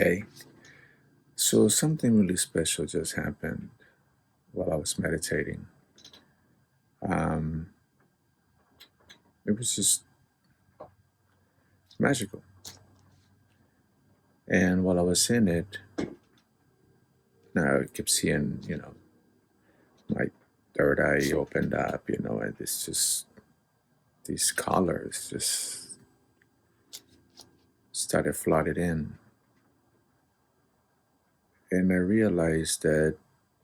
Okay, so something really special just happened while I was meditating. Um, it was just magical. And while I was in it, I kept seeing, my third eye opened up, and this just, these colors just started flooded in. And I realized that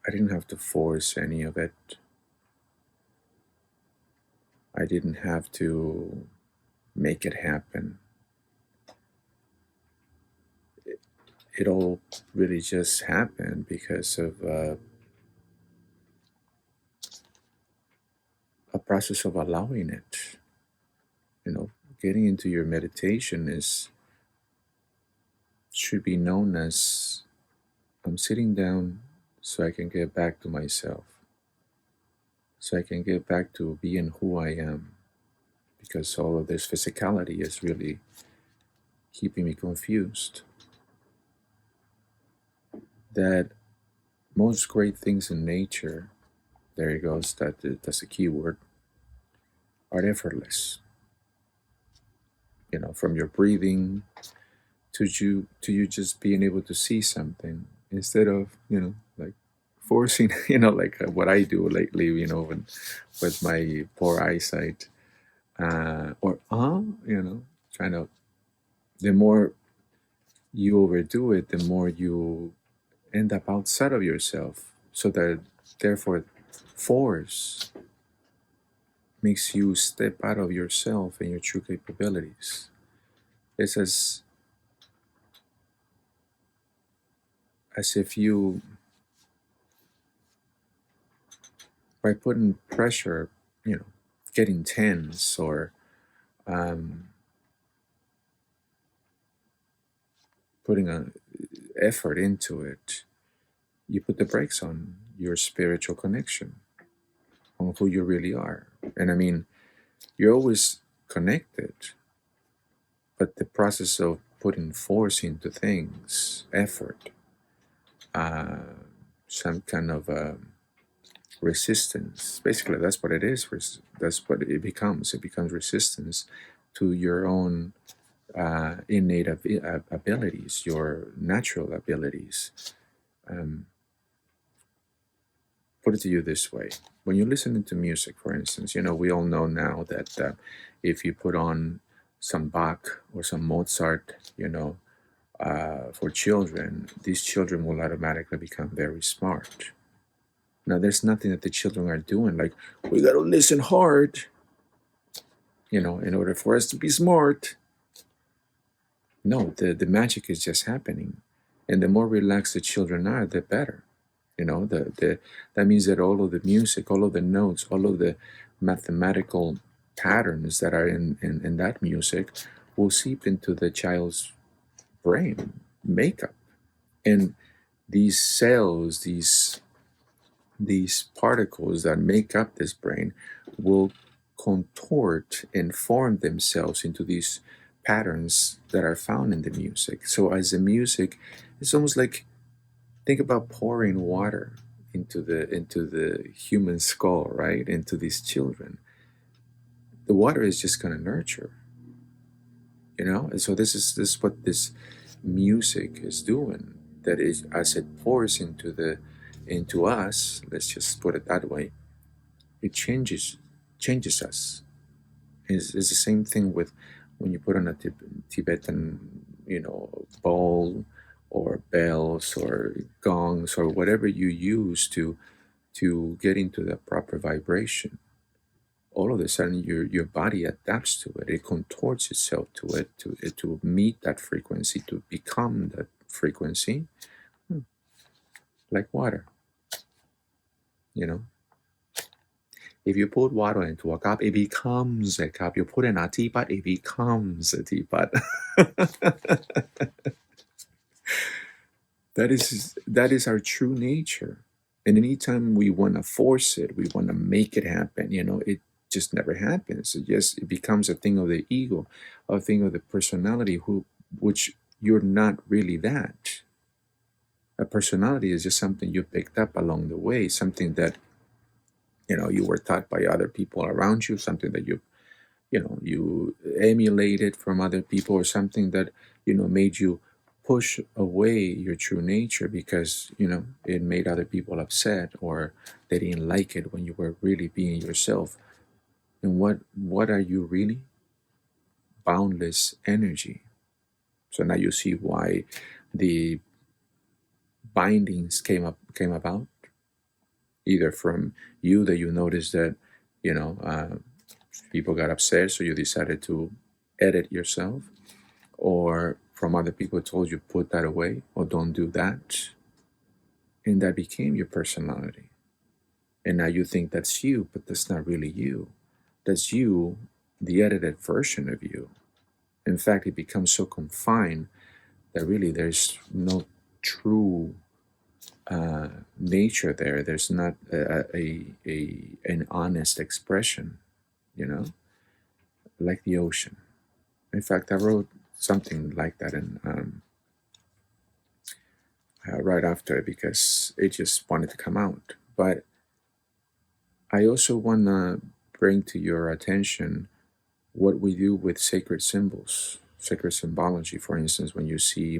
I didn't have to force any of it. I didn't have to make it happen. It all really just happened because of a process of allowing it. Getting into your meditation is should be known as I'm sitting down so I can get back to myself, so I can get back to being who I am, because all of this physicality is really keeping me confused. That most great things in nature, there it goes, that's a key word, are effortless. From your breathing to you just being able to see something instead of like forcing like what I do lately with my poor eyesight, or trying to, the more you overdo it, the more you end up outside of yourself, so that therefore force makes you step out of yourself and your true capabilities. It's as if you, by putting pressure, getting tense, or um, putting an effort into it, you put the brakes on your spiritual connection, on who you really are. And I mean, you're always connected, but the process of putting force into things, effort, uh, some kind of resistance. Basically, that's what it is. That's what it becomes. It becomes resistance to your own innate abilities, your natural abilities. Um, put it to you this way: when you're listening to music, for instance, we all know now that if you put on some Bach or some Mozart, for children, these children will automatically become very smart. Now, there's nothing that the children are doing like, we got to listen hard, in order for us to be smart. No, the magic is just happening. And the more relaxed the children are, the better. That means that all of the music, all of the notes, all of the mathematical patterns that are in that music will seep into the child's brain makeup. And these cells, these particles that make up this brain will contort and form themselves into these patterns that are found in the music. So as the music, it's almost like, think about pouring water into the human skull, right? Into these children. The water is just going to nurture, And so this is what this music is doing. That is, as it pours into us. Let's just put it that way. It changes us. It's the same thing with when you put on a Tibetan, bowl or bells or gongs or whatever you use to get into the proper vibration. All of a sudden, your body adapts to it. It contorts itself to it to meet that frequency, to become that frequency, like water. You know, if you put water into a cup, it becomes a cup. You put in a teapot, it becomes a teapot. That is our true nature. And anytime we want to force it, we want to make it happen, it just never happens. It becomes a thing of the ego, a thing of the personality, which you're not really that. A personality is just something you picked up along the way, something that you were taught by other people around you, something that you emulated from other people, or something that made you push away your true nature because it made other people upset, or they didn't like it when you were really being yourself. And what are you really? Boundless energy. So now you see why the bindings came about, either from you, that you noticed that you know people got upset, so you decided to edit yourself, or from other people told you put that away or don't do that, and that became your personality. And now you think that's you, but that's not really you. That's you, the edited version of you. In fact, it becomes so confined that really there's no true nature there. There's not an honest expression, you know, like the ocean. In fact, I wrote something like that in right after it because it just wanted to come out. But I also want to bring to your attention what we do with sacred symbols, sacred symbology. For instance, when you see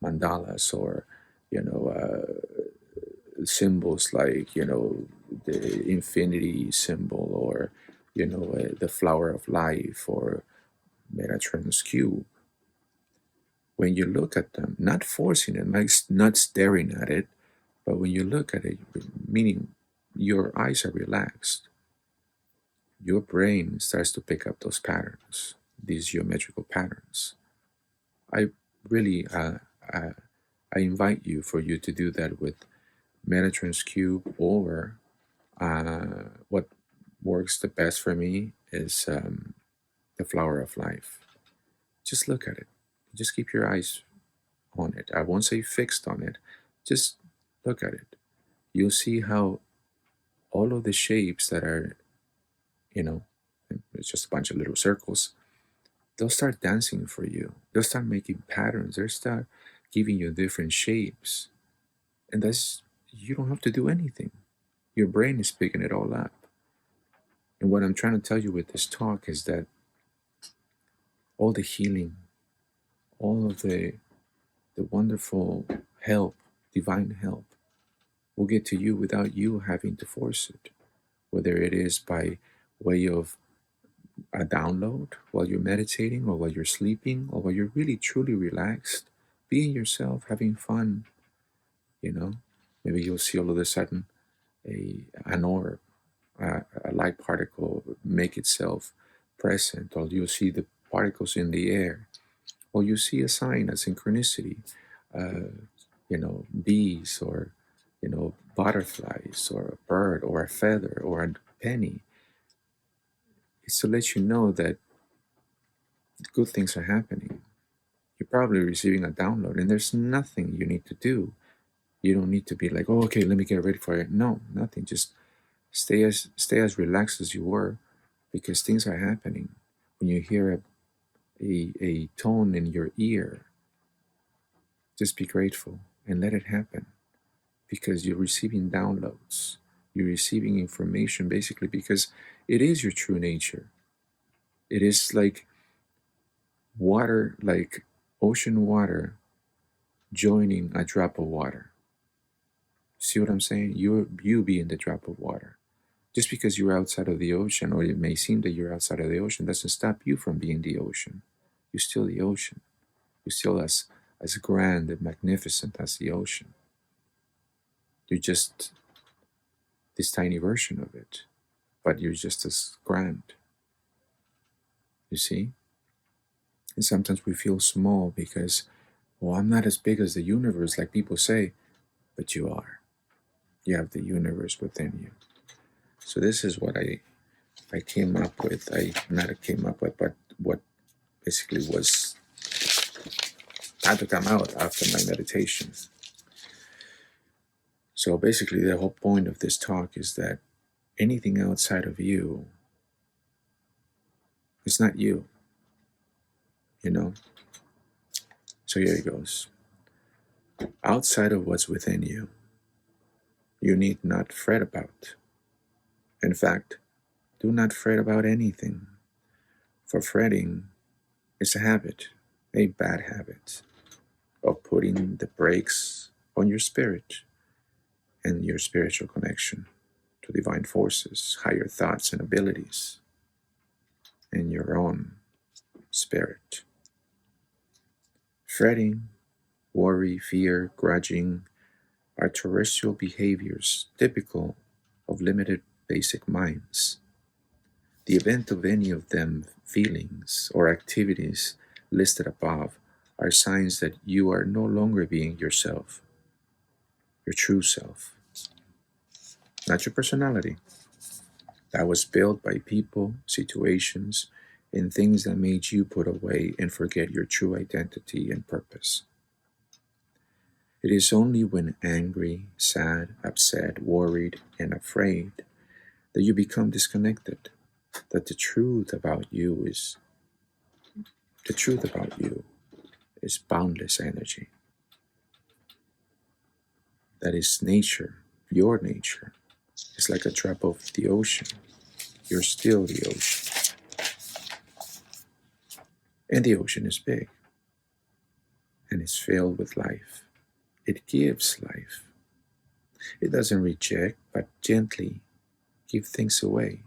mandalas, or you know symbols like the infinity symbol, or the flower of life, or Metatron's cube. When you look at them, not forcing it, not staring at it, but when you look at it, meaning your eyes are relaxed, your brain starts to pick up those patterns, these geometrical patterns. I really, I invite you for you to do that with Metatron's cube, or what works the best for me is the flower of life. Just look at it. Just keep your eyes on it. I won't say fixed on it. Just look at it. You'll see how all of the shapes that are, you know, it's just a bunch of little circles, they'll start dancing for you. They'll start making patterns. They'll start giving you different shapes. And that's, you don't have to do anything. Your brain is picking it all up. And what I'm trying to tell you with this talk is that all the healing, all of the wonderful help, divine help, will get to you without you having to force it. Whether it is by way of a download while you're meditating, or while you're sleeping, or while you're really truly relaxed, being yourself, having fun, you know. Maybe you'll see all of a sudden an orb, a light particle make itself present, or you'll see the particles in the air, or you see a sign, a synchronicity, bees, or butterflies, or a bird, or a feather, or a penny. It's to let you know that good things are happening. You're probably receiving a download, and there's nothing you need to do. You don't need to be like, oh, okay, let me get ready for it. No, nothing. Just stay as relaxed as you were, because things are happening. When you hear a tone in your ear, just be grateful and let it happen, because you're receiving downloads. You're receiving information, basically, because it is your true nature. It is like water, like ocean water joining a drop of water. See what I'm saying? You being the drop of water. Just because you're outside of the ocean, or it may seem that you're outside of the ocean, doesn't stop you from being the ocean. You're still the ocean. You're still as grand and magnificent as the ocean. You're just this tiny version of it, but you're just as grand. You see? And sometimes we feel small because, well, I'm not as big as the universe, like people say, but you are. You have the universe within you. So this is what I came up with. I not came up with, but what basically was had to come out after my meditation. So basically, the whole point of this talk is that anything outside of you is not you. You know, So here it goes. Outside of what's within you, you need not fret about. In fact, do not fret about anything, for fretting is a habit, a bad habit, of putting the brakes on your spirit and your spiritual connection to divine forces, higher thoughts and abilities, and your own spirit. Fretting, worry, fear, grudging are terrestrial behaviors typical of limited basic minds. The event of any of them feelings or activities listed above are signs that you are no longer being yourself, your true self, not your personality. That was built by people, situations, and things that made you put away and forget your true identity and purpose. It is only when angry, sad, upset, worried, and afraid that you become disconnected, that the truth about you is boundless energy. That is nature, your nature. It's like a drop of the ocean. You're still the ocean. And the ocean is big and it's filled with life. It gives life. It doesn't reject, but gently give things away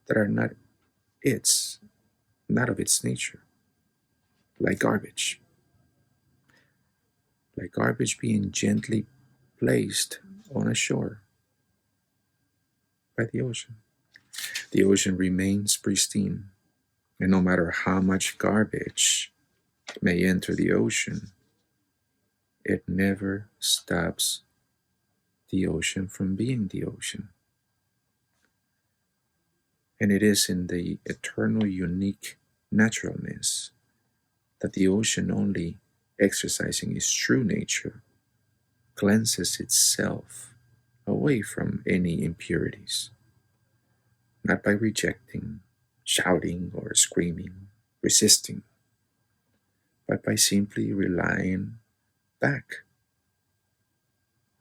that are not of its nature, like garbage. Like garbage being gently placed on a shore by the ocean. The ocean remains pristine, and no matter how much garbage may enter the ocean, it never stops the ocean from being the ocean. And it is in the eternal, unique naturalness that the ocean, only exercising its true nature, cleanses itself away from any impurities, not by rejecting, shouting, or screaming, resisting, but by simply relying back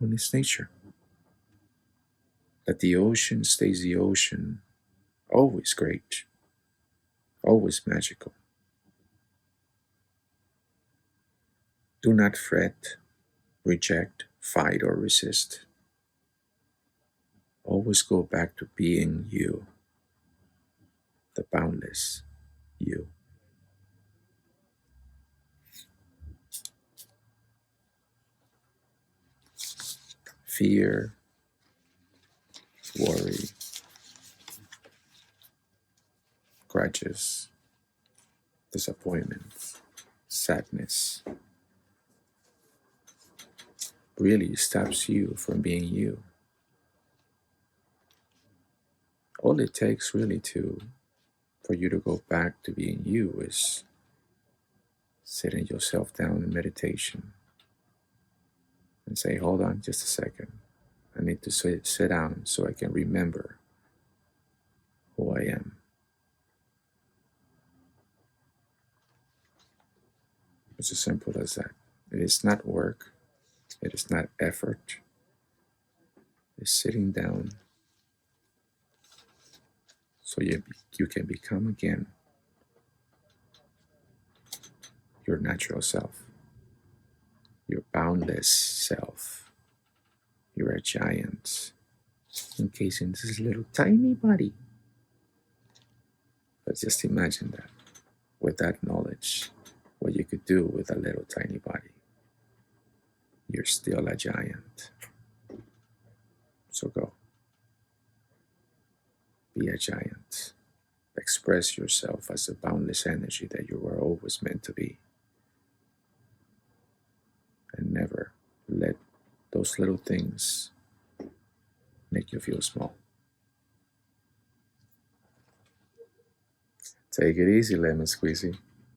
on its nature. That the ocean stays the ocean, always great, always magical. Do not fret, reject, fight, or resist. Always go back to being you, the boundless you. Fear, worry, grudges, disappointment, sadness really stops you from being you. All it takes really for you to go back to being you is sitting yourself down in meditation and say, hold on just a second. I need to sit down so I can remember who I am. It's as simple as that. It is not work. It is not effort. It's sitting down so you can become again your natural self, your boundless self. You're a giant encased in this little tiny body. But just imagine that, with that knowledge, what you could do with a little tiny body. You're still a giant. So go. Be a giant. Express yourself as the boundless energy that you were always meant to be. And never let those little things make you feel small. Take it easy, lemon squeezy.